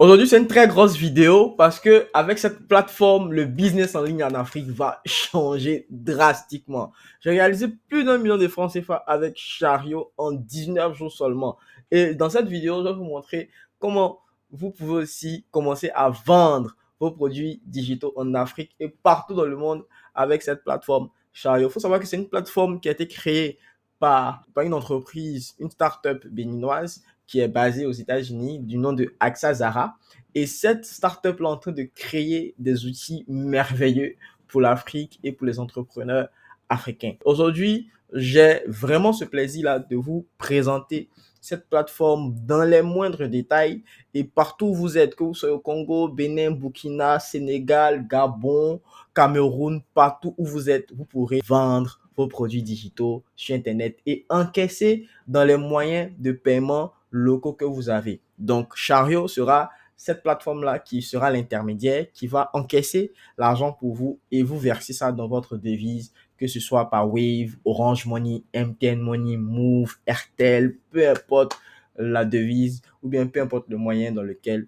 Aujourd'hui, c'est une très grosse vidéo parce que avec cette plateforme, le business en ligne en Afrique va changer drastiquement. J'ai réalisé plus d'1 million de francs CFA avec Chariot en 19 jours seulement. Et dans cette vidéo, je vais vous montrer comment vous pouvez aussi commencer à vendre vos produits digitaux en Afrique et partout dans le monde avec cette plateforme Chariot. Il faut savoir que c'est une plateforme qui a été créée par une entreprise, une start-up béninoise qui est basée aux États-Unis du nom de Axa Zara. Et cette start-up est en train de créer des outils merveilleux pour l'Afrique et pour les entrepreneurs africains. Aujourd'hui, j'ai vraiment ce plaisir-là de vous présenter cette plateforme dans les moindres détails et partout où vous êtes, que vous soyez au Congo, Bénin, Burkina, Sénégal, Gabon, Cameroun, partout où vous êtes, vous pourrez vendre vos produits digitaux sur Internet et encaisser dans les moyens de paiement locaux que vous avez. Donc, Chariot sera cette plateforme-là qui sera l'intermédiaire, qui va encaisser l'argent pour vous et vous verser ça dans votre devise, que ce soit par Wave, Orange Money, MTN Money, Move, Airtel, peu importe la devise ou bien peu importe le moyen dans lequel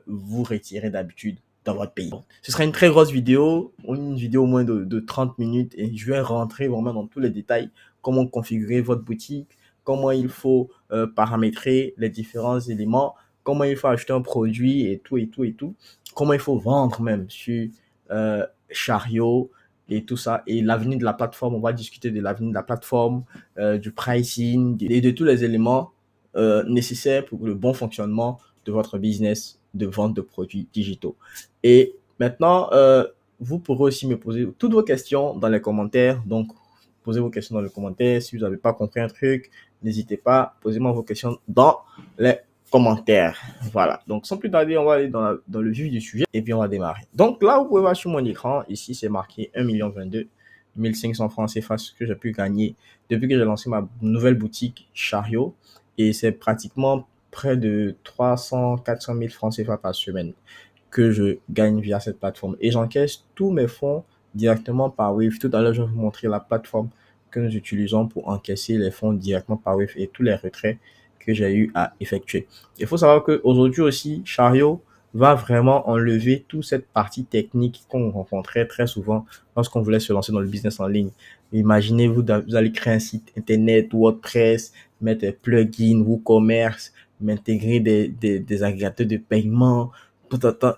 vous retirez d'habitude dans votre pays. Ce sera une très grosse vidéo, une vidéo au moins de 30 minutes et je vais rentrer vraiment dans tous les détails, comment configurer votre boutique, comment il faut paramétrer les différents éléments, comment il faut acheter un produit et tout, et tout, et tout, comment il faut vendre même sur Chariot et tout ça. Et l'avenir de la plateforme, on va discuter de l'avenir de la plateforme, du pricing et de tous les éléments nécessaires pour le bon fonctionnement de votre business de vente de produits digitaux. Et maintenant, vous pourrez aussi me poser toutes vos questions dans les commentaires. Donc, posez vos questions dans les commentaires. Si vous n'avez pas compris un truc, n'hésitez pas, posez-moi vos questions dans les commentaires. Voilà. Donc, sans plus tarder, on va aller dans le vif du sujet et puis on va démarrer. Donc, là, vous pouvez voir sur mon écran, ici, c'est marqué 1 500 francs CFA, ce que j'ai pu gagner depuis que j'ai lancé ma nouvelle boutique Chariot. Et c'est pratiquement près de 300-400 000 francs CFA par semaine que je gagne via cette plateforme. Et j'encaisse tous mes fonds directement par Wave. Tout à l'heure, je vais vous montrer la plateforme que nous utilisons pour encaisser les fonds directement par Wave et tous les retraits que j'ai eu à effectuer. Il faut savoir qu'aujourd'hui aussi, Chariot va vraiment enlever toute cette partie technique qu'on rencontrait très souvent lorsqu'on voulait se lancer dans le business en ligne. Imaginez, vous allez créer un site internet, WordPress, mettre des plugins, WooCommerce, m'intégrer des agrégateurs de paiement,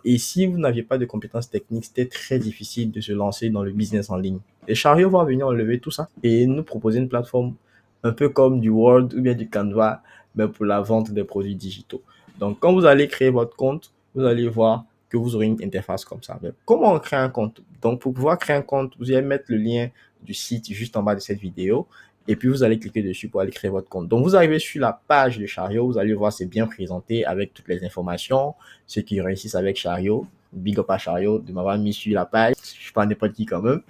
et si vous n'aviez pas de compétences techniques, c'était très difficile de se lancer dans le business en ligne. Et Chariot va venir enlever tout ça et nous proposer une plateforme un peu comme du Word ou bien du Canva, mais pour la vente des produits digitaux. Donc, quand vous allez créer votre compte, vous allez voir que vous aurez une interface comme ça. Mais comment on crée un compte? Donc, pour pouvoir créer un compte, vous allez mettre le lien du site juste en bas de cette vidéo. Et puis, vous allez cliquer dessus pour aller créer votre compte. Donc, vous arrivez sur la page de Chariot. Vous allez voir, c'est bien présenté avec toutes les informations. Ceux qui réussissent avec Chariot, big up à Chariot de m'avoir mis sur la page. Je suis pas n'importe qui quand même.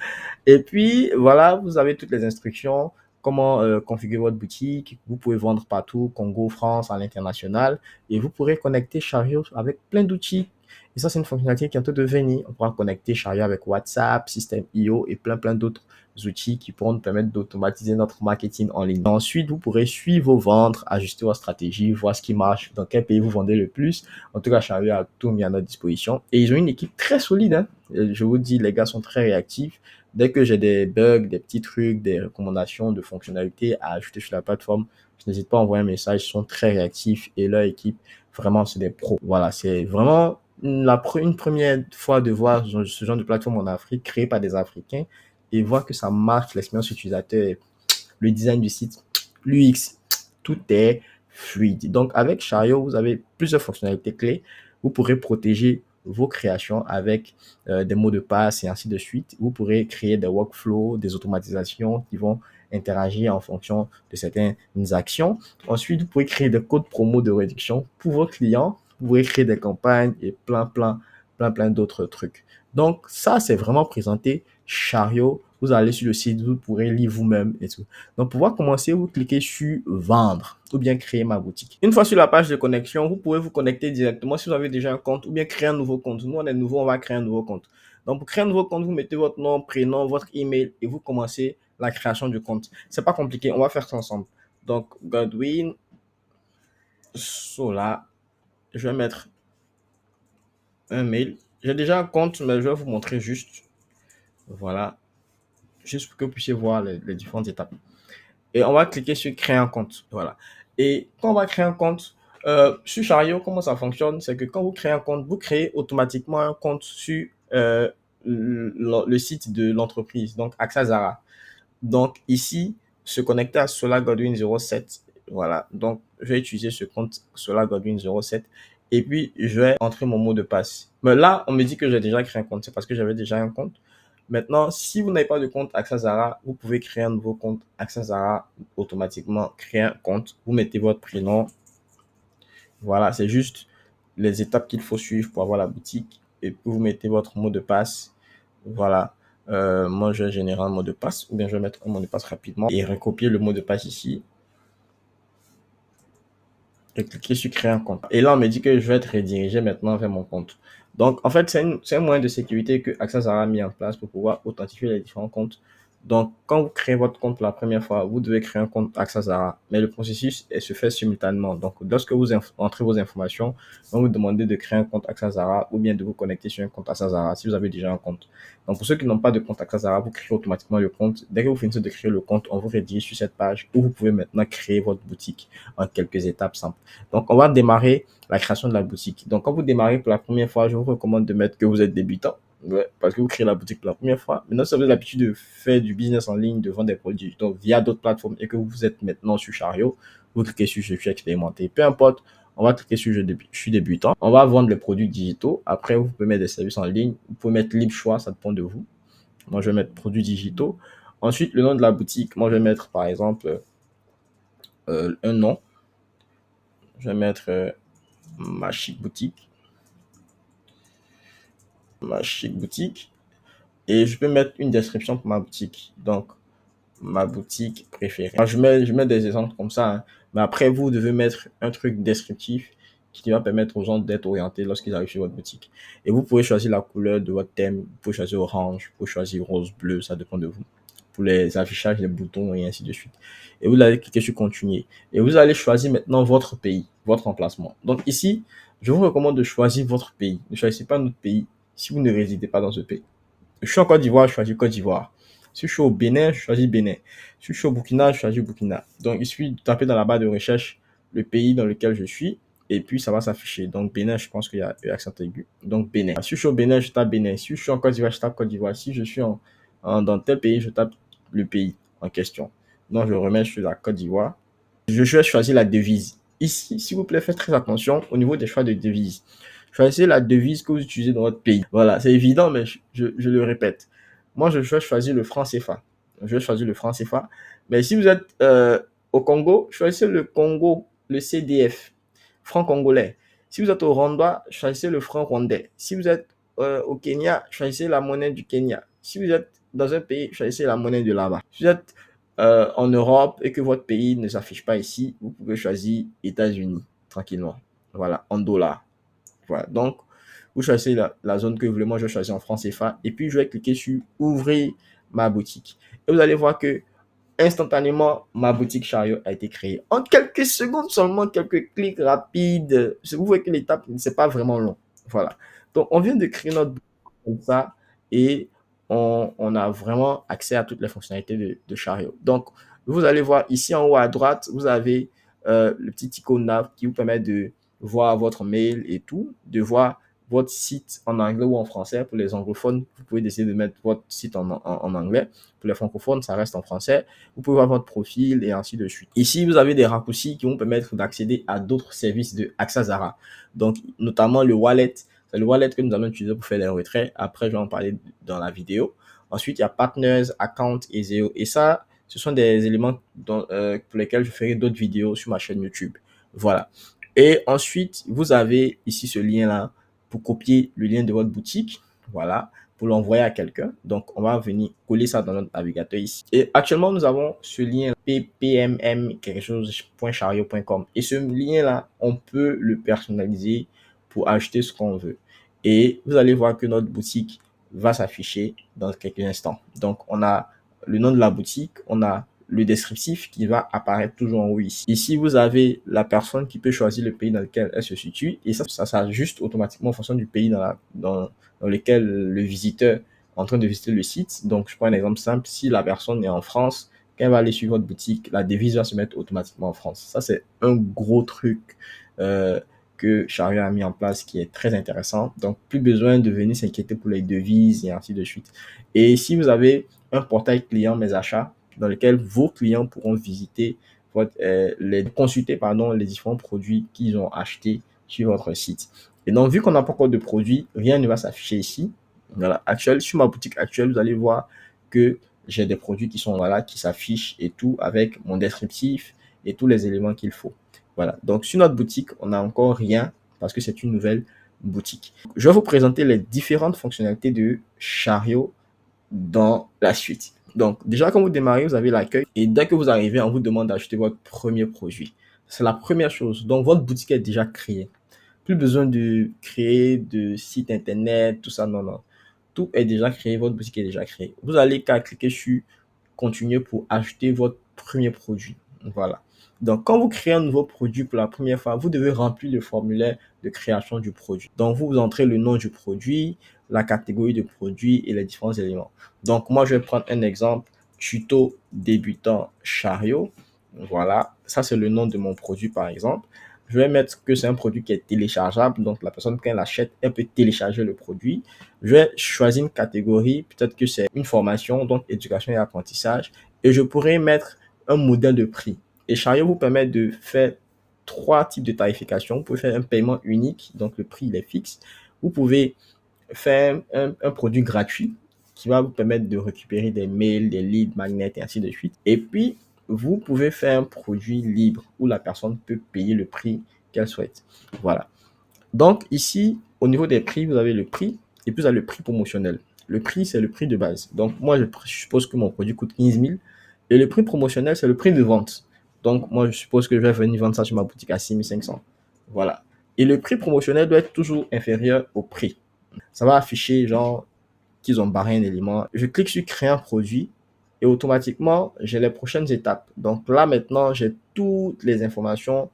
Et puis, voilà, vous avez toutes les instructions. Comment configurer votre boutique. Vous pouvez vendre partout, Congo, France, à l'international. Et vous pourrez connecter Chariot avec plein d'outils. Et ça, c'est une fonctionnalité qui est en train de venir. On pourra connecter Chariot avec WhatsApp, System.io et plein d'autres outils qui pourront nous permettre d'automatiser notre marketing en ligne. Ensuite, vous pourrez suivre vos ventes, ajuster votre stratégie, voir ce qui marche, dans quel pays vous vendez le plus. En tout cas, Chariot a tout mis à notre disposition. Et ils ont une équipe très solide. Hein. Je vous dis, les gars sont très réactifs. Dès que j'ai des bugs, des petits trucs, des recommandations de fonctionnalités à ajouter sur la plateforme, je n'hésite pas à envoyer un message. Ils sont très réactifs et leur équipe, vraiment, c'est des pros. Voilà, c'est vraiment une première fois de voir ce genre de plateforme en Afrique créée par des Africains et voir que ça marche, l'expérience utilisateur, le design du site, l'UX, tout est fluide. Donc, avec Chariot, vous avez plusieurs fonctionnalités clés. Vous pourrez protéger vos créations avec des mots de passe et ainsi de suite. Vous pourrez créer des workflows, des automatisations qui vont interagir en fonction de certaines actions. Ensuite, vous pouvez créer des codes promo de réduction pour vos clients. Vous pouvez créer des campagnes et plein d'autres trucs. Donc, ça, c'est vraiment présenté Chariot. Vous allez sur le site, vous pourrez lire vous-même et tout. Donc, pour pouvoir commencer, vous cliquez sur vendre ou bien créer ma boutique. Une fois sur la page de connexion, vous pouvez vous connecter directement si vous avez déjà un compte ou bien créer un nouveau compte. Nous, on est nouveau, on va créer un nouveau compte. Donc, pour créer un nouveau compte, vous mettez votre nom, prénom, votre email et vous commencez la création du compte. C'est pas compliqué, on va faire ça ensemble. Donc, Godwin Sola, je vais mettre un mail. J'ai déjà un compte, mais je vais vous montrer juste. Voilà. Juste pour que vous puissiez voir les différentes étapes. Et on va cliquer sur créer un compte. Voilà. Et quand on va créer un compte, sur Chariot, comment ça fonctionne? C'est que quand vous créez un compte, vous créez automatiquement un compte sur le site de l'entreprise, donc AXA Zara. Donc ici, se connecter à Solar Godwin 07. Voilà. Donc je vais utiliser ce compte Solar Godwin 07 et puis je vais entrer mon mot de passe. Mais là, on me dit que j'ai déjà créé un compte. C'est parce que j'avais déjà un compte. Maintenant, si vous n'avez pas de compte AXA Zara, vous pouvez créer un nouveau compte AXA Zara automatiquement. Créer un compte. Vous mettez votre prénom. Voilà, c'est juste les étapes qu'il faut suivre pour avoir la boutique. Et puis vous mettez votre mot de passe. Voilà. Moi, je vais générer un mot de passe ou bien je vais mettre un mot de passe rapidement et recopier le mot de passe ici et cliquer sur créer un compte. Et là, on me dit que je vais être redirigé maintenant vers mon compte. Donc, en fait, c'est un moyen de sécurité que Access a mis en place pour pouvoir authentifier les différents comptes. Donc, quand vous créez votre compte la première fois, vous devez créer un compte AXA Zara, mais le processus se fait simultanément. Donc, lorsque vous entrez vos informations, on vous demandez de créer un compte AXA Zara ou bien de vous connecter sur un compte AXA Zara si vous avez déjà un compte. Donc, pour ceux qui n'ont pas de compte AXA Zara, vous créez automatiquement le compte. Dès que vous finissez de créer le compte, on vous redirige sur cette page où vous pouvez maintenant créer votre boutique en quelques étapes simples. Donc, on va démarrer la création de la boutique. Donc, quand vous démarrez pour la première fois, je vous recommande de mettre que vous êtes débutant. Ouais, parce que vous créez la boutique pour la première fois. Maintenant, si vous avez l'habitude de faire du business en ligne, de vendre des produits donc via d'autres plateformes et que vous êtes maintenant sur Chariot, vous cliquez sur je suis expérimenté. Peu importe, on va cliquer sur je suis débutant. On va vendre les produits digitaux. Après, vous pouvez mettre des services en ligne. Vous pouvez mettre libre choix, ça dépend de vous. Moi, je vais mettre produits digitaux. Ensuite, le nom de la boutique. Moi, je vais mettre par exemple un nom. Je vais mettre ma chic boutique. Ma chic boutique. Et je peux mettre une description pour ma boutique. Donc, ma boutique préférée. Alors, je mets des exemples comme ça, hein. Mais après, vous devez mettre un truc descriptif qui va permettre aux gens d'être orientés lorsqu'ils arrivent sur votre boutique. Et vous pouvez choisir la couleur de votre thème. Vous pouvez choisir orange, vous pouvez choisir rose, bleu, ça dépend de vous. Pour les affichages, les boutons et ainsi de suite. Et vous allez cliquer sur continuer. Et vous allez choisir maintenant votre pays, votre emplacement. Donc ici, je vous recommande de choisir votre pays. Ne choisissez pas notre pays si vous ne résidez pas dans ce pays. Je suis en Côte d'Ivoire, je choisis Côte d'Ivoire. Si je suis au Bénin, je choisis Bénin. Si je suis au Burkina, je choisis Burkina. Donc, il suffit de taper dans la barre de recherche le pays dans lequel je suis et puis ça va s'afficher. Donc, Bénin, je pense qu'il y a l'accent aigu. Donc, Bénin. Si je suis au Bénin, je tape Bénin. Si je suis en Côte d'Ivoire, je tape Côte d'Ivoire. Si je suis dans tel pays, je tape le pays en question. Donc, je remets sur la Côte d'Ivoire. Je vais choisir la devise. Ici, s'il vous plaît, faites très attention au niveau des choix de devise. Choisissez la devise que vous utilisez dans votre pays. Voilà, c'est évident, mais je le répète. Moi, je vais choisir le franc CFA. Je vais choisir le franc CFA. Mais si vous êtes au Congo, choisissez le Congo, le CDF, franc congolais. Si vous êtes au Rwanda, choisissez le franc rwandais. Si vous êtes au Kenya, choisissez la monnaie du Kenya. Si vous êtes dans un pays, choisissez la monnaie de là-bas. Si vous êtes en Europe et que votre pays ne s'affiche pas ici, vous pouvez choisir États-Unis tranquillement. Voilà, en dollars. Voilà, donc vous choisissez la zone que vous voulez. Moi, je vais choisir en franc CFA et puis je vais cliquer sur ouvrir ma boutique. Et vous allez voir que instantanément, ma boutique Chariot a été créée. En quelques secondes seulement, quelques clics rapides. Vous voyez que l'étape, c'est pas vraiment long. Voilà. Donc, on vient de créer notre boutique comme ça et on a vraiment accès à toutes les fonctionnalités de Chariot. Donc, vous allez voir ici en haut à droite, vous avez le petit icône là qui vous permet de voir votre mail et tout, de voir votre site en anglais ou en français. Pour les anglophones, vous pouvez décider de mettre votre site en anglais. Pour les francophones, ça reste en français. Vous pouvez voir votre profil et ainsi de suite. Ici, vous avez des raccourcis qui vont permettre d'accéder à d'autres services de AXA Zara. Donc, notamment le wallet. C'est le wallet que nous allons utiliser pour faire les retraits. Après, je vais en parler dans la vidéo. Ensuite, il y a Partners, Account et Zeo. Et ça, ce sont des éléments pour lesquels je ferai d'autres vidéos sur ma chaîne YouTube. Voilà. Et ensuite, vous avez ici ce lien-là pour copier le lien de votre boutique. Voilà, pour l'envoyer à quelqu'un. Donc, on va venir coller ça dans notre navigateur ici. Et actuellement, nous avons ce lien ppmm quelque chose.chariot.com. Et ce lien-là, on peut le personnaliser pour acheter ce qu'on veut. Et vous allez voir que notre boutique va s'afficher dans quelques instants. Donc, on a le nom de la boutique, on a le descriptif qui va apparaître toujours en haut ici. Ici, vous avez la personne qui peut choisir le pays dans lequel elle se situe et ça s'ajuste automatiquement en fonction du pays dans lequel le visiteur est en train de visiter le site. Donc, je prends un exemple simple. Si la personne est en France, quand elle va aller sur votre boutique, la devise va se mettre automatiquement en France. Ça, c'est un gros truc que Chariot a mis en place qui est très intéressant. Donc, plus besoin de venir s'inquiéter pour les devises et ainsi de suite. Et si vous avez un portail client Mes Achats dans lequel vos clients pourront visiter consulter les différents produits qu'ils ont achetés sur votre site. Et donc, vu qu'on n'a pas encore de produits, rien ne va s'afficher ici. Voilà, sur ma boutique actuelle, vous allez voir que j'ai des produits qui sont qui s'affichent et tout avec mon descriptif et tous les éléments qu'il faut. Voilà, donc sur notre boutique, on n'a encore rien parce que c'est une nouvelle boutique. Je vais vous présenter les différentes fonctionnalités de Chariot dans la suite. Donc, déjà, quand vous démarrez, vous avez l'accueil et dès que vous arrivez, on vous demande d'acheter votre premier produit. C'est la première chose. Donc, votre boutique est déjà créée. Plus besoin de créer de site internet, tout ça, non. Tout est déjà créé, votre boutique est déjà créée. Vous allez qu'à cliquer sur continuer pour acheter votre premier produit. Voilà. Donc, quand vous créez un nouveau produit pour la première fois, vous devez remplir le formulaire de création du produit. Donc, vous entrez le nom du produit, la catégorie de produit et les différents éléments. Donc, moi, je vais prendre un exemple, tuto débutant Chariot. Voilà, ça c'est le nom de mon produit par exemple. Je vais mettre que c'est un produit qui est téléchargeable, donc la personne quand elle l'achète, elle peut télécharger le produit. Je vais choisir une catégorie, peut-être que c'est une formation, donc éducation et apprentissage, et je pourrais mettre un modèle de prix. Et Chariot vous permet de faire 3 types de tarification. Vous pouvez faire un paiement unique, donc le prix il est fixe. Vous pouvez faire un produit gratuit qui va vous permettre de récupérer des mails, des leads, magnets et ainsi de suite. Et puis, vous pouvez faire un produit libre où la personne peut payer le prix qu'elle souhaite. Voilà. Donc ici, au niveau des prix, vous avez le prix et puis vous avez le prix promotionnel. Le prix, c'est le prix de base. Donc moi, je suppose que mon produit coûte 15 000 et le prix promotionnel, c'est le prix de vente. Donc moi, je suppose que je vais venir vendre ça sur ma boutique à 6 500. Voilà. Et le prix promotionnel doit être toujours inférieur au prix. Ça va afficher genre qu'ils ont barré un élément. Je clique sur créer un produit et automatiquement, j'ai les prochaines étapes. Donc là, maintenant, j'ai toutes les informations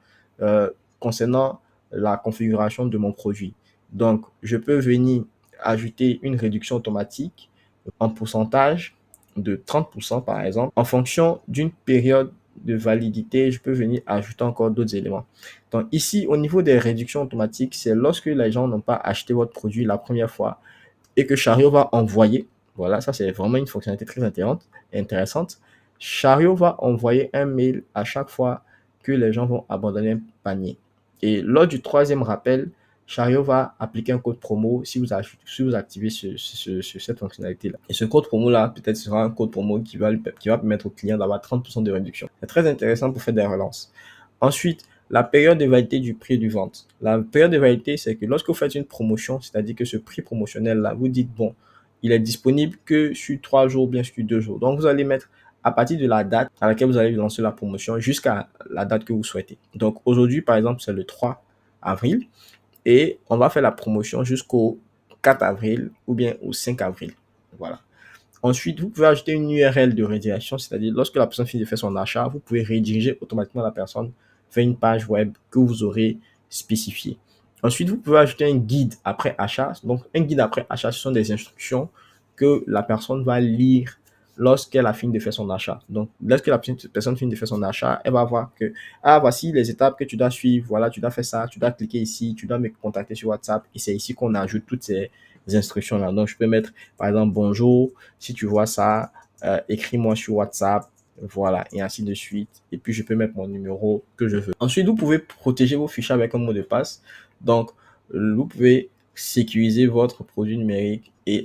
concernant la configuration de mon produit. Donc, je peux venir ajouter une réduction automatique en pourcentage de 30% par exemple. En fonction d'une période de validité, je peux venir ajouter encore d'autres éléments. Donc ici, au niveau des réductions automatiques, c'est lorsque les gens n'ont pas acheté votre produit la première fois et que Chariot va envoyer, voilà, ça c'est vraiment une fonctionnalité très intéressante. Chariot va envoyer un mail à chaque fois que les gens vont abandonner un panier. Et lors du 3e rappel, Chariot va appliquer un code promo si vous activez cette fonctionnalité-là. Et ce code promo-là, peut-être sera un code promo qui va permettre au client d'avoir 30% de réduction. C'est très intéressant pour faire des relances. Ensuite, la période de validité du prix de vente. La période de validité, c'est que lorsque vous faites une promotion, c'est-à-dire que ce prix promotionnel-là, vous dites, bon, il est disponible que sur 3 jours, bien sur 2 jours. Donc, vous allez mettre à partir de la date à laquelle vous allez lancer la promotion jusqu'à la date que vous souhaitez. Donc, aujourd'hui, par exemple, c'est le 3 avril et on va faire la promotion jusqu'au 4 avril ou bien au 5 avril. Voilà. Ensuite, vous pouvez ajouter une URL de redirection, c'est-à-dire lorsque la personne finit de faire son achat, vous pouvez rediriger automatiquement la personne vers une page web que vous aurez spécifiée. Ensuite, vous pouvez ajouter un guide après achat. Donc, un guide après achat, ce sont des instructions que la personne va lire lorsqu'elle a fini de faire son achat. Donc, lorsque la personne finit de faire son achat, elle va voir que, voici les étapes que tu dois suivre. Voilà, tu dois faire ça, tu dois cliquer ici, tu dois me contacter sur WhatsApp. Et c'est ici qu'on ajoute toutes ces instructions-là. Donc, je peux mettre, par exemple, bonjour, si tu vois ça, écris-moi sur WhatsApp. Voilà, et ainsi de suite. Et puis, je peux mettre mon numéro que je veux. Ensuite, vous pouvez protéger vos fichiers avec un mot de passe. Donc, vous pouvez sécuriser votre produit numérique et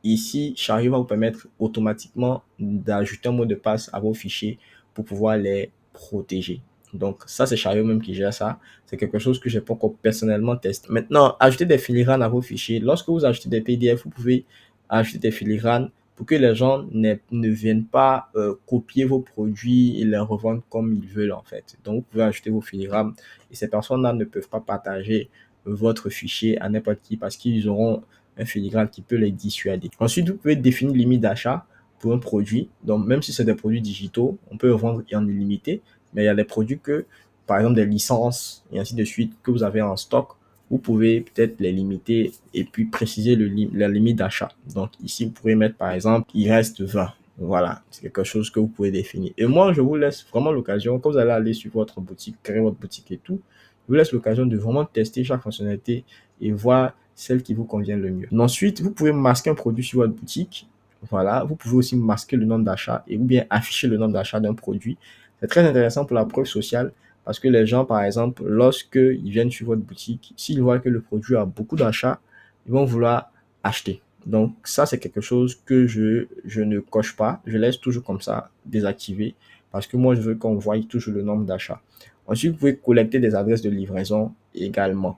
ici, Chariot va vous permettre automatiquement d'ajouter un mot de passe à vos fichiers pour pouvoir les protéger. Donc, ça, c'est Chariot même qui gère ça. C'est quelque chose que je n'ai pas encore personnellement testé. Maintenant, ajouter des filigranes à vos fichiers. Lorsque vous ajoutez des PDF, vous pouvez ajouter des filigranes pour que les gens ne viennent pas copier vos produits et les revendre comme ils veulent en fait. Donc, vous pouvez ajouter vos filigranes et ces personnes-là ne peuvent pas partager votre fichier à n'importe qui parce qu'ils auront un filigrane qui peut les dissuader. Ensuite, vous pouvez définir limite d'achat pour un produit. Donc, même si c'est des produits digitaux, on peut vendre en illimité, mais il y a des produits que, par exemple, des licences et ainsi de suite, que vous avez en stock, vous pouvez peut-être les limiter et puis préciser la limite d'achat. Donc, ici, vous pourrez mettre, par exemple, il reste 20. Voilà, c'est quelque chose que vous pouvez définir. Et moi, je vous laisse vraiment l'occasion, quand vous allez aller sur votre boutique, créer votre boutique et tout, je vous laisse l'occasion de vraiment tester chaque fonctionnalité et voir celle qui vous convient le mieux. Ensuite, vous pouvez masquer un produit sur votre boutique. Voilà, vous pouvez aussi masquer le nombre d'achats et ou bien afficher le nombre d'achats d'un produit. C'est très intéressant pour la preuve sociale parce que les gens, par exemple, lorsqu'ils viennent sur votre boutique, s'ils voient que le produit a beaucoup d'achats, ils vont vouloir acheter. Donc, ça, c'est quelque chose que je ne coche pas. Je laisse toujours comme ça désactivé parce que moi, je veux qu'on voie toujours le nombre d'achats. Ensuite, vous pouvez collecter des adresses de livraison également.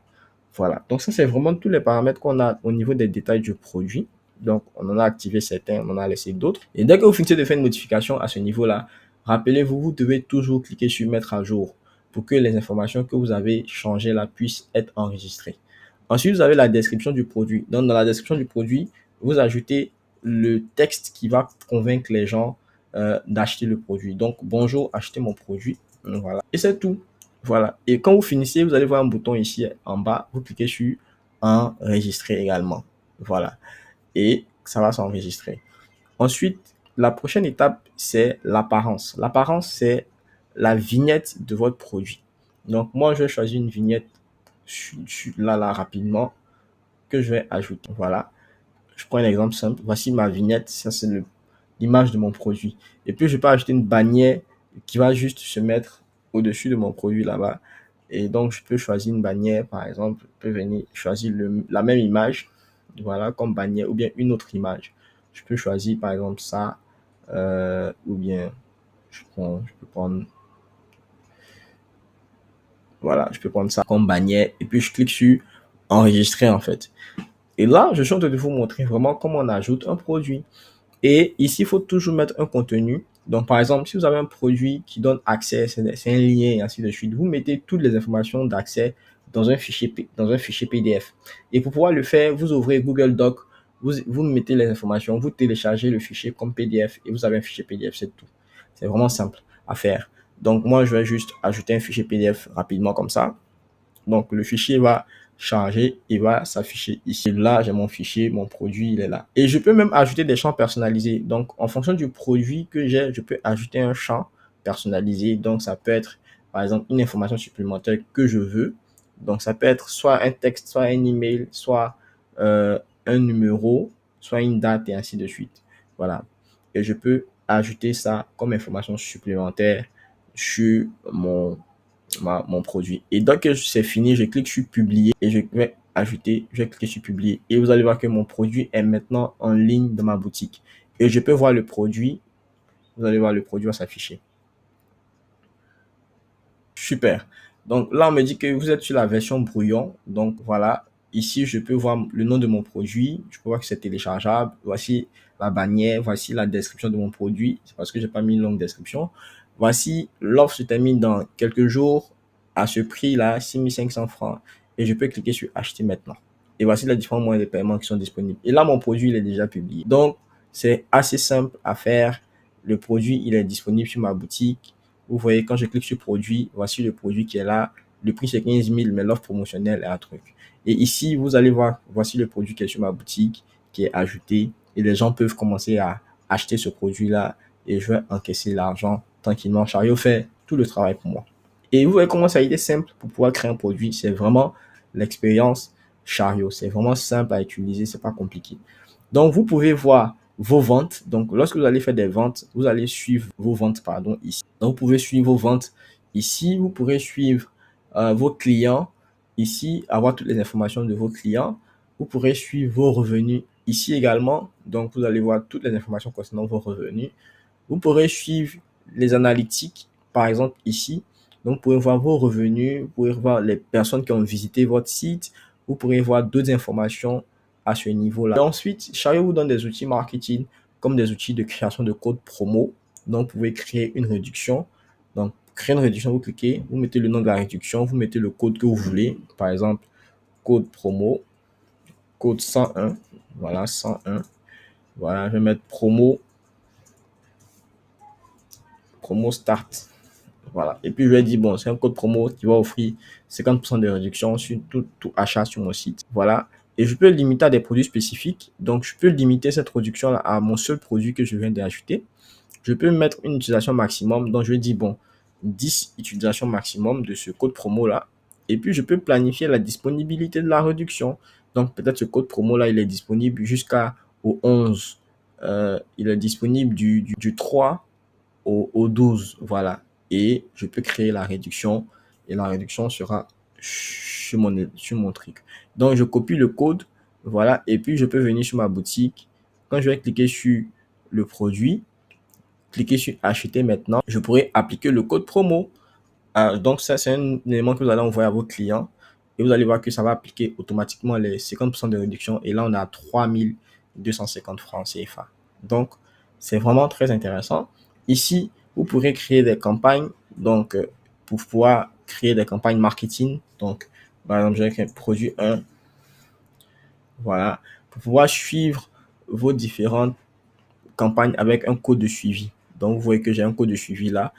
Voilà. Donc, ça, c'est vraiment tous les paramètres qu'on a au niveau des détails du produit. Donc, on en a activé certains, on en a laissé d'autres. Et dès que vous finissez de faire une modification à ce niveau-là, rappelez-vous, vous devez toujours cliquer sur mettre à jour pour que les informations que vous avez changées là puissent être enregistrées. Ensuite, vous avez la description du produit. Donc, dans la description du produit, vous ajoutez le texte qui va convaincre les gens d'acheter le produit. Donc, bonjour, achetez mon produit. Voilà. Et c'est tout. Voilà. Et quand vous finissez, vous allez voir un bouton ici en bas. Vous cliquez sur enregistrer également. Voilà. Et ça va s'enregistrer. Ensuite, la prochaine étape, c'est l'apparence. L'apparence, c'est la vignette de votre produit. Donc, moi, je vais choisir une vignette là, rapidement, que je vais ajouter. Voilà. Je prends un exemple simple. Voici ma vignette. Ça, c'est l'image de mon produit. Et puis, je peux ajouter une bannière qui va juste se mettre au-dessus de mon produit là-bas. Et donc, je peux choisir une bannière, par exemple. Je peux venir choisir la même image, voilà, comme bannière, ou bien une autre image. Je peux choisir, par exemple, ça, ou bien je peux prendre, voilà, je peux prendre ça comme bannière, et puis je clique sur enregistrer, en fait. Et là, je suis en train de vous montrer vraiment comment on ajoute un produit. Et ici, il faut toujours mettre un contenu. Donc, par exemple, si vous avez un produit qui donne accès, c'est un lien et ainsi de suite, vous mettez toutes les informations d'accès dans un fichier PDF. Et pour pouvoir le faire, vous ouvrez Google Doc, vous mettez les informations, vous téléchargez le fichier comme PDF et vous avez un fichier PDF, c'est tout. C'est vraiment simple à faire. Donc, moi, je vais juste ajouter un fichier PDF rapidement comme ça. Donc, le fichier va charger et va s'afficher ici. Là, j'ai mon fichier, mon produit, il est là. Et je peux même ajouter des champs personnalisés. Donc, en fonction du produit que j'ai, je peux ajouter un champ personnalisé. Donc, ça peut être, par exemple, une information supplémentaire que je veux. Donc, ça peut être soit un texte, soit un email, soit un numéro, soit une date et ainsi de suite. Voilà. Et je peux ajouter ça comme information supplémentaire sur mon produit. Et dès que c'est fini, je clique sur publier et je vais ajouter, je vais cliquer sur publier. Et vous allez voir que mon produit est maintenant en ligne dans ma boutique. Et je peux voir le produit. Vous allez voir le produit va s'afficher. Super. Donc là, on me dit que vous êtes sur la version brouillon. Donc voilà, ici, je peux voir le nom de mon produit. Je peux voir que c'est téléchargeable. Voici la bannière. Voici la description de mon produit. C'est parce que j'ai pas mis une longue description. Voici, l'offre se termine dans quelques jours à ce prix-là, 6500 francs. Et je peux cliquer sur acheter maintenant. Et voici les différents moyens de paiement qui sont disponibles. Et là, mon produit, il est déjà publié. Donc, c'est assez simple à faire. Le produit, il est disponible sur ma boutique. Vous voyez, quand je clique sur produit, voici le produit qui est là. Le prix, c'est 15 000, mais l'offre promotionnelle est un truc. Et ici, vous allez voir, voici le produit qui est sur ma boutique, qui est ajouté. Et les gens peuvent commencer à acheter ce produit-là. Et je vais encaisser l'argent tranquillement. Chariot fait tout le travail pour moi. Et vous voyez comment ça a été simple pour pouvoir créer un produit. C'est vraiment l'expérience Chariot. C'est vraiment simple à utiliser. C'est pas compliqué. Donc, vous pouvez voir vos ventes. Donc, lorsque vous allez faire des ventes, vous allez suivre vos ventes, pardon, ici. Donc, vous pouvez suivre vos ventes ici. Vous pourrez suivre vos clients ici, avoir toutes les informations de vos clients. Vous pourrez suivre vos revenus ici également. Donc, vous allez voir toutes les informations concernant vos revenus. Vous pourrez suivre les analytiques, par exemple ici. Donc, vous pourrez voir vos revenus, vous pourrez voir les personnes qui ont visité votre site. Vous pourrez voir d'autres informations à ce niveau-là. Et ensuite, Chariot vous donne des outils marketing comme des outils de création de code promo. Donc, vous pouvez créer une réduction. Donc, créer une réduction, vous cliquez, vous mettez le nom de la réduction, vous mettez le code que vous voulez. Par exemple, code promo, code 101. Voilà, 101. Voilà, je vais mettre promo promo start. Voilà. Et puis, je lui ai dit, bon, c'est un code promo qui va offrir 50% de réduction sur tout achat sur mon site. Voilà. Et je peux le limiter à des produits spécifiques. Donc, je peux limiter cette réduction à mon seul produit que je viens d'ajouter. Je peux mettre une utilisation maximum. Donc, je dis, bon, 10 utilisations maximum de ce code promo-là. Et puis, je peux planifier la disponibilité de la réduction. Donc, peut-être ce code promo-là, il est disponible jusqu'au 11. Il est disponible du 3 au 12. Voilà. Et je peux créer la réduction. Et la réduction sera sur mon truc. Donc, je copie le code. Voilà. Et puis, je peux venir sur ma boutique. Quand je vais cliquer sur le produit, cliquez sur acheter maintenant, je pourrais appliquer le code promo. Donc ça, c'est un élément que vous allez envoyer à vos clients et vous allez voir que ça va appliquer automatiquement les 50% de réduction et là, on a 3250 francs CFA. Donc, c'est vraiment très intéressant. Ici, vous pourrez créer des campagnes, donc pour pouvoir créer des campagnes marketing. Donc, par exemple, je vais créer produit 1. Voilà, pour pouvoir suivre vos différentes campagne avec un code de suivi. Donc, vous voyez que j'ai un code de suivi là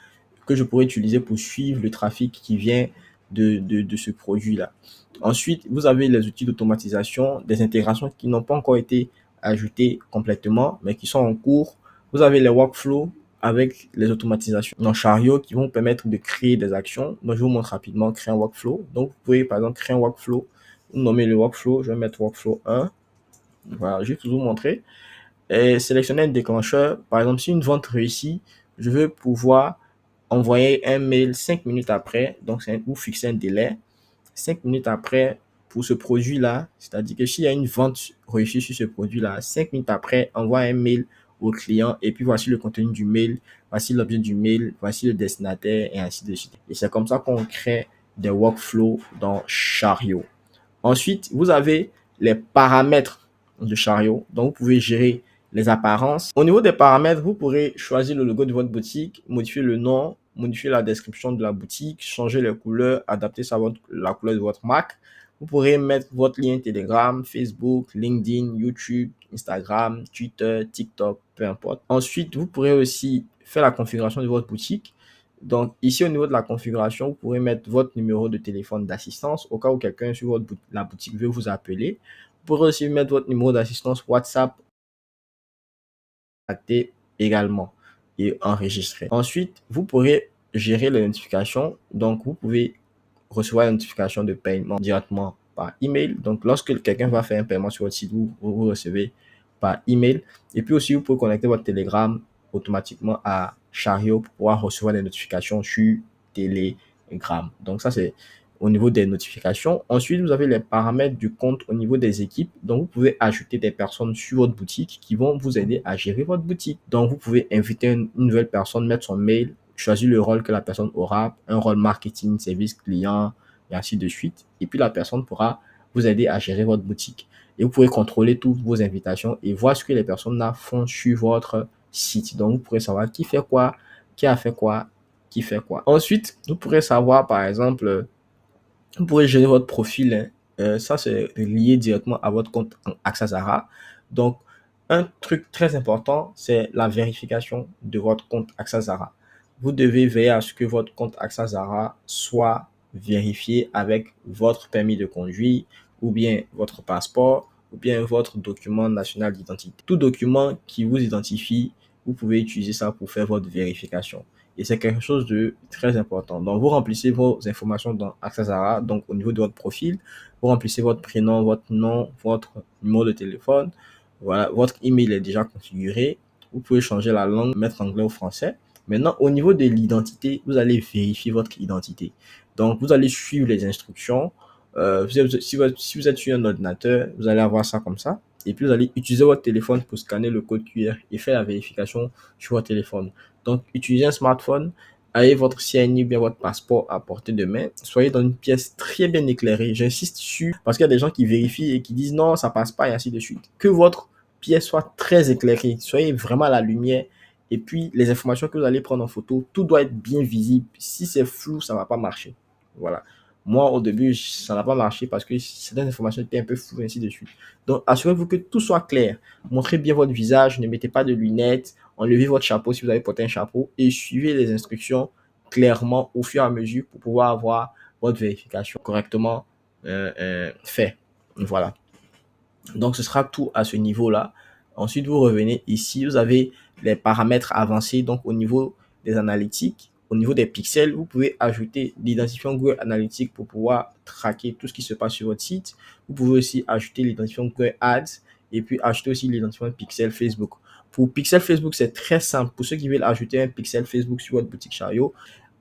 que je pourrais utiliser pour suivre le trafic qui vient de ce produit-là. Ensuite, vous avez les outils d'automatisation, des intégrations qui n'ont pas encore été ajoutées complètement, mais qui sont en cours. Vous avez les workflows avec les automatisations dans Chariot qui vont permettre de créer des actions. Donc, je vous montre rapidement créer un workflow. Donc, vous pouvez par exemple créer un workflow. Vous nommez le workflow. Je vais mettre workflow 1. Voilà, je vais vous montrer. Et sélectionner un déclencheur. Par exemple, si une vente réussit, je veux pouvoir envoyer un mail 5 minutes après. Donc, c'est vous fixer un délai. 5 minutes après, pour ce produit-là, c'est-à-dire que s'il y a une vente réussie sur ce produit-là, 5 minutes après, envoie un mail au client et puis voici le contenu du mail, voici l'objet du mail, voici le destinataire et ainsi de suite. Et c'est comme ça qu'on crée des workflows dans Chariot. Ensuite, vous avez les paramètres de Chariot. Donc, vous pouvez gérer les apparences. Au niveau des paramètres, vous pourrez choisir le logo de votre boutique, modifier le nom, modifier la description de la boutique, changer les couleurs, adapter ça à la couleur de votre marque. Vous pourrez mettre votre lien Telegram, Facebook, LinkedIn, YouTube, Instagram, Twitter, TikTok, peu importe. Ensuite, vous pourrez aussi faire la configuration de votre boutique. Donc, ici, au niveau de la configuration, vous pourrez mettre votre numéro de téléphone d'assistance au cas où quelqu'un sur la boutique veut vous appeler. Vous pourrez aussi mettre votre numéro d'assistance WhatsApp également et enregistrer. Ensuite, vous pourrez gérer les notifications. Donc, vous pouvez recevoir une notification de paiement directement par email. Donc, lorsque quelqu'un va faire un paiement sur votre site, vous recevez par email. Et puis aussi, vous pouvez connecter votre Telegram automatiquement à Chariot pour pouvoir recevoir des notifications sur Telegram. Donc, ça, c'est au niveau des notifications. Ensuite, vous avez les paramètres du compte au niveau des équipes. Donc, vous pouvez ajouter des personnes sur votre boutique qui vont vous aider à gérer votre boutique. Donc, vous pouvez inviter une nouvelle personne, mettre son mail, choisir le rôle que la personne aura, un rôle marketing, service client, et ainsi de suite. Et puis, la personne pourra vous aider à gérer votre boutique. Et vous pouvez contrôler toutes vos invitations et voir ce que les personnes là font sur votre site. Donc, vous pourrez savoir qui fait quoi, qui a fait quoi, qui fait quoi. Ensuite, vous pourrez savoir, par exemple, vous pourrez gérer votre profil. Ça, c'est lié directement à votre compte Axazara. Donc, un truc très important, c'est la vérification de votre compte Axazara. Vous devez veiller à ce que votre compte Axazara soit vérifié avec votre permis de conduire ou bien votre passeport ou bien votre document national d'identité. Tout document qui vous identifie, vous pouvez utiliser ça pour faire votre vérification. Et c'est quelque chose de très important. Donc, vous remplissez vos informations dans Axazara. Donc, au niveau de votre profil, vous remplissez votre prénom, votre nom, votre numéro de téléphone. Voilà, votre email est déjà configuré. Vous pouvez changer la langue, mettre anglais ou français. Maintenant, au niveau de l'identité, vous allez vérifier votre identité. Donc, vous allez suivre les instructions. Si vous êtes sur un ordinateur, vous allez avoir ça comme ça. Et puis, vous allez utiliser votre téléphone pour scanner le code QR et faire la vérification sur votre téléphone. Donc, utilisez un smartphone, ayez votre CNI ou bien votre passeport à portée de main. Soyez dans une pièce très bien éclairée. J'insiste sur, parce qu'il y a des gens qui vérifient et qui disent non, ça passe pas et ainsi de suite. Que votre pièce soit très éclairée. Soyez vraiment à la lumière. Et puis, les informations que vous allez prendre en photo, tout doit être bien visible. Si c'est flou, ça ne va pas marcher. Voilà. Moi, au début, ça n'a pas marché parce que certaines informations étaient un peu floues, ainsi de suite. Donc, assurez-vous que tout soit clair. Montrez bien votre visage, ne mettez pas de lunettes. enlevez votre chapeau si vous avez porté un chapeau et suivez les instructions clairement au fur et à mesure pour pouvoir avoir votre vérification correctement fait. Voilà. Donc, ce sera tout à ce niveau-là. Ensuite, vous revenez ici. Vous avez les paramètres avancés. Donc, au niveau des analytiques, au niveau des pixels, vous pouvez ajouter l'identifiant Google Analytics pour pouvoir traquer tout ce qui se passe sur votre site. Vous pouvez aussi ajouter l'identifiant Google Ads et puis ajouter aussi l'identifiant Pixel Facebook. Pour Pixel Facebook, c'est très simple. Pour ceux qui veulent ajouter un Pixel Facebook sur votre boutique Chariot,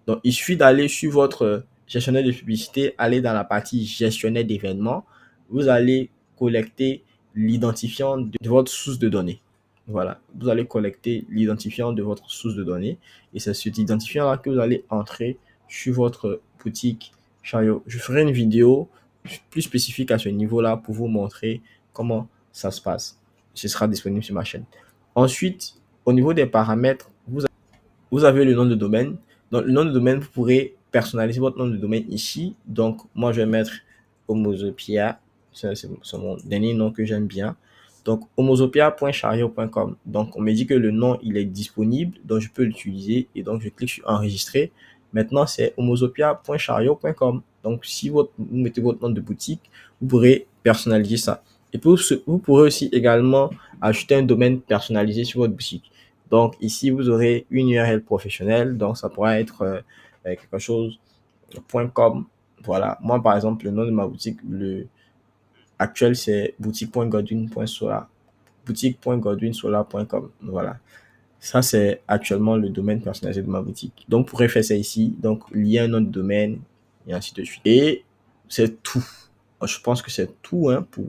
donc il suffit d'aller sur votre gestionnaire de publicité, aller dans la partie gestionnaire d'événements. Vous allez collecter l'identifiant de votre source de données. Voilà, vous allez collecter l'identifiant de votre source de données et c'est cet identifiant-là que vous allez entrer sur votre boutique Chariot. Je ferai une vidéo plus spécifique à ce niveau-là pour vous montrer comment ça se passe. Ce sera disponible sur ma chaîne. Ensuite, au niveau des paramètres, vous avez le nom de domaine. Donc, le nom de domaine, vous pourrez personnaliser votre nom de domaine ici. Donc, moi, je vais mettre Homosopia. C'est mon dernier nom que j'aime bien. Donc, homosopia.chariot.com. Donc, on me dit que le nom, il est disponible. Donc, je peux l'utiliser. Et donc, je clique sur enregistrer. Maintenant, c'est homosopia.chariot.com. Donc, si vous mettez votre nom de boutique, vous pourrez personnaliser ça. Et puis, vous pourrez aussi également ajouter un domaine personnalisé sur votre boutique. Donc, ici, vous aurez une URL professionnelle. Donc, ça pourra être quelque chose .com. Voilà. Moi, par exemple, le nom de ma boutique, le actuel, c'est boutique.godwin.solar. Boutique.godwinsolar.com. Voilà. Ça, c'est actuellement le domaine personnalisé de ma boutique. Donc, vous pourrez faire ça ici. Donc, lier un nom de domaine et ainsi de suite. Et c'est tout. Je pense que c'est tout pour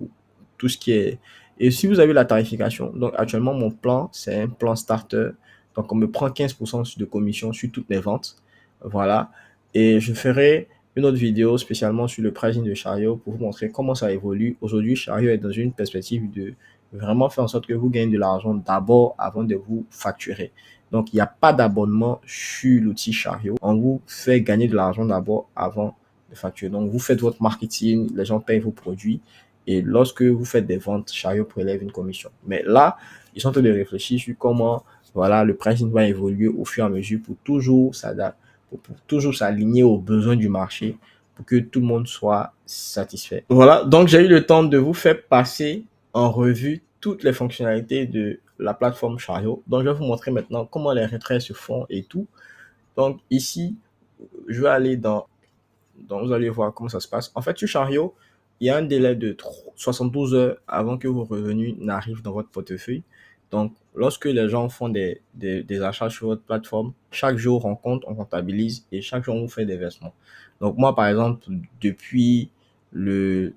tout ce qui est. Et si vous avez la tarification, donc actuellement, mon plan, c'est un plan starter. Donc, on me prend 15% de commission sur toutes mes ventes. Voilà. Et je ferai une autre vidéo spécialement sur le pricing de Chariot pour vous montrer comment ça évolue. Aujourd'hui, Chariot est dans une perspective de vraiment faire en sorte que vous gagnez de l'argent d'abord avant de vous facturer. Donc, il n'y a pas d'abonnement sur l'outil Chariot. On vous fait gagner de l'argent d'abord avant de facturer. Donc, vous faites votre marketing, les gens payent vos produits. Et lorsque vous faites des ventes, Chariot prélève une commission. Mais là, ils sont en train de réfléchir sur comment voilà, le pricing va évoluer au fur et à mesure pour toujours s'aligner aux besoins du marché pour que tout le monde soit satisfait. Voilà, donc j'ai eu le temps de vous faire passer en revue toutes les fonctionnalités de la plateforme Chariot. Donc, je vais vous montrer maintenant comment les retraits se font et tout. Donc, ici, je vais aller donc, vous allez voir comment ça se passe. En fait, sur Chariot, il y a un délai de 72 heures avant que vos revenus n'arrivent dans votre portefeuille. Donc, lorsque les gens font des achats sur votre plateforme, chaque jour, on compte, on comptabilise et chaque jour, on vous fait des versements. Donc, moi, par exemple, le,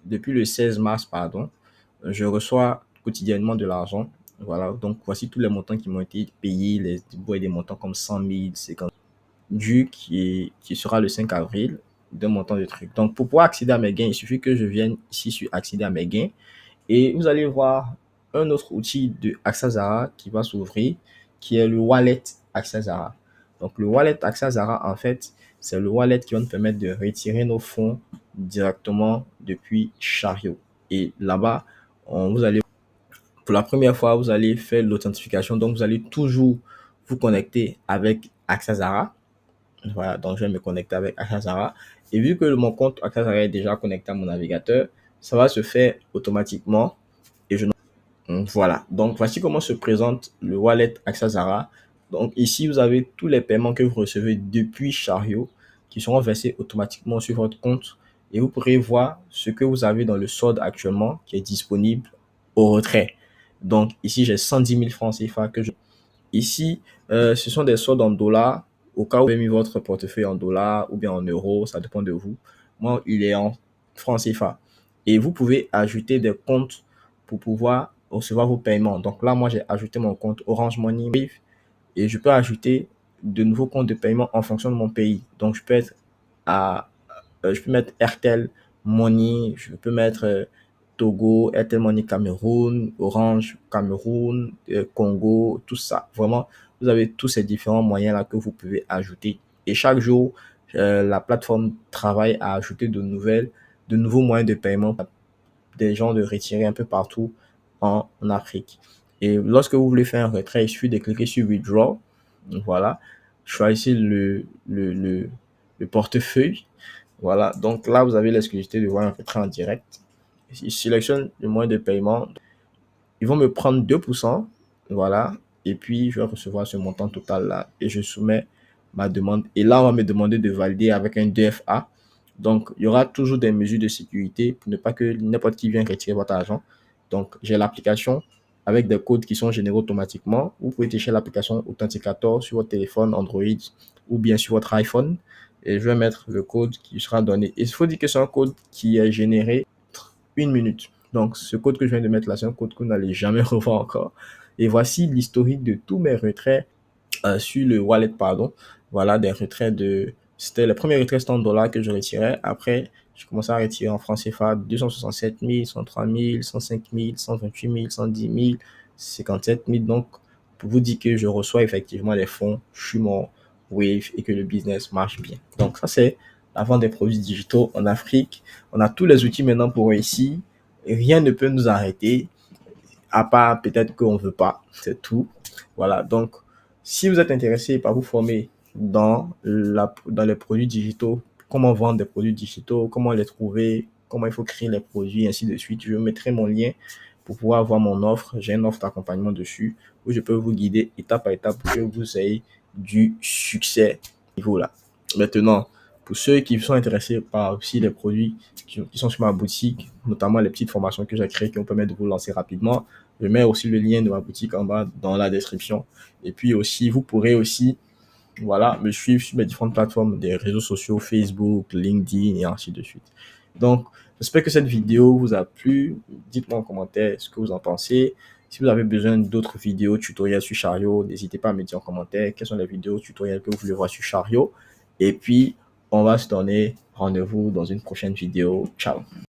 depuis le 16 mars, pardon, je reçois quotidiennement de l'argent. Voilà, donc voici tous les montants qui m'ont été payés, des montants comme 100 000, 50 dû qui sera le 5 avril d'un montant de trucs. Donc, pour pouvoir accéder à mes gains, il suffit que je vienne ici sur accéder à mes gains et vous allez voir un autre outil de Axazara qui va s'ouvrir, qui est le wallet Axazara. Donc, le wallet Axazara, en fait, c'est le wallet qui va nous permettre de retirer nos fonds directement depuis Chariot. Et là-bas, vous allez, pour la première fois, vous allez faire l'authentification. Donc, vous allez toujours vous connecter avec Axazara. Voilà, donc je vais me connecter avec Axazara. Et vu que mon compte Axazara est déjà connecté à mon navigateur, ça va se faire automatiquement. Et voilà, donc voici comment se présente le wallet Axazara. Donc ici, vous avez tous les paiements que vous recevez depuis Chariot qui seront versés automatiquement sur votre compte. Et vous pourrez voir ce que vous avez dans le solde actuellement qui est disponible au retrait. Donc ici, j'ai 110 000 francs CFA que je... Ici, ce sont des soldes en dollars. Au cas où vous avez mis votre portefeuille en dollars ou bien en euros, ça dépend de vous. Moi, il est en francs CFA. Et vous pouvez ajouter des comptes pour pouvoir recevoir vos paiements. Donc là, moi, j'ai ajouté mon compte Orange Money et je peux ajouter de nouveaux comptes de paiement en fonction de mon pays. Donc, je peux mettre Airtel Money, je peux mettre Togo, Airtel Money Cameroun, Orange Cameroun, Congo, tout ça. Vraiment, vous avez tous ces différents moyens-là que vous pouvez ajouter. Et chaque jour, la plateforme travaille à ajouter de nouveaux moyens de paiement des gens de retirer un peu partout en Afrique. Et lorsque vous voulez faire un retrait, il suffit de cliquer sur Withdraw. Voilà. Choisissez le portefeuille. Voilà. Donc là, vous avez l'exclusivité de voir un retrait en direct. Je sélectionne le moyen de paiement. Ils vont me prendre 2%. Voilà. Et puis, je vais recevoir ce montant total là. Et je soumets ma demande. Et là, on va me demander de valider avec un 2FA. Donc, il y aura toujours des mesures de sécurité pour ne pas que n'importe qui vienne retirer votre argent. Donc, j'ai l'application avec des codes qui sont générés automatiquement. Vous pouvez télécharger l'application Authenticator sur votre téléphone Android ou bien sur votre iPhone. Et je vais mettre le code qui sera donné. Et il faut dire que c'est un code qui est généré 1 minute. Donc, ce code que je viens de mettre là, c'est un code que vous n'allez jamais revoir encore. Et voici l'historique de tous mes retraits sur le wallet, pardon. Voilà, des retraits de... C'était le premier retrait 100 dollars que je retirais. Après, je commençais à retirer en francs CFA 267 000, 103 000, 105 000, 128 000, 110 000, 57 000. Donc, pour vous dire que je reçois effectivement les fonds sur mon Wave et que le business marche bien. Donc, ça, c'est la vente des produits digitaux en Afrique. On a tous les outils maintenant pour réussir. Rien ne peut nous arrêter, à part peut-être qu'on ne veut pas. C'est tout. Voilà. Donc, si vous êtes intéressé par vous former dans les produits digitaux, comment vendre des produits digitaux, comment les trouver, comment il faut créer les produits, ainsi de suite, je mettrai mon lien pour pouvoir voir mon offre. J'ai une offre d'accompagnement dessus où je peux vous guider étape par étape pour que vous ayez du succès niveau là. Maintenant, pour ceux qui sont intéressés par aussi les produits qui sont sur ma boutique, notamment les petites formations que j'ai créées qui vont permettre de vous lancer rapidement, je mets aussi le lien de ma boutique en bas dans la description. Et puis aussi, vous pourrez aussi voilà, me suivre sur mes différentes plateformes des réseaux sociaux, Facebook, LinkedIn et ainsi de suite. Donc, j'espère que cette vidéo vous a plu. Dites-moi en commentaire ce que vous en pensez. Si vous avez besoin d'autres vidéos tutoriels sur Chariot, n'hésitez pas à me dire en commentaire quelles sont les vidéos tutoriels que vous voulez voir sur Chariot. Et puis, on va se donner rendez-vous dans une prochaine vidéo. Ciao.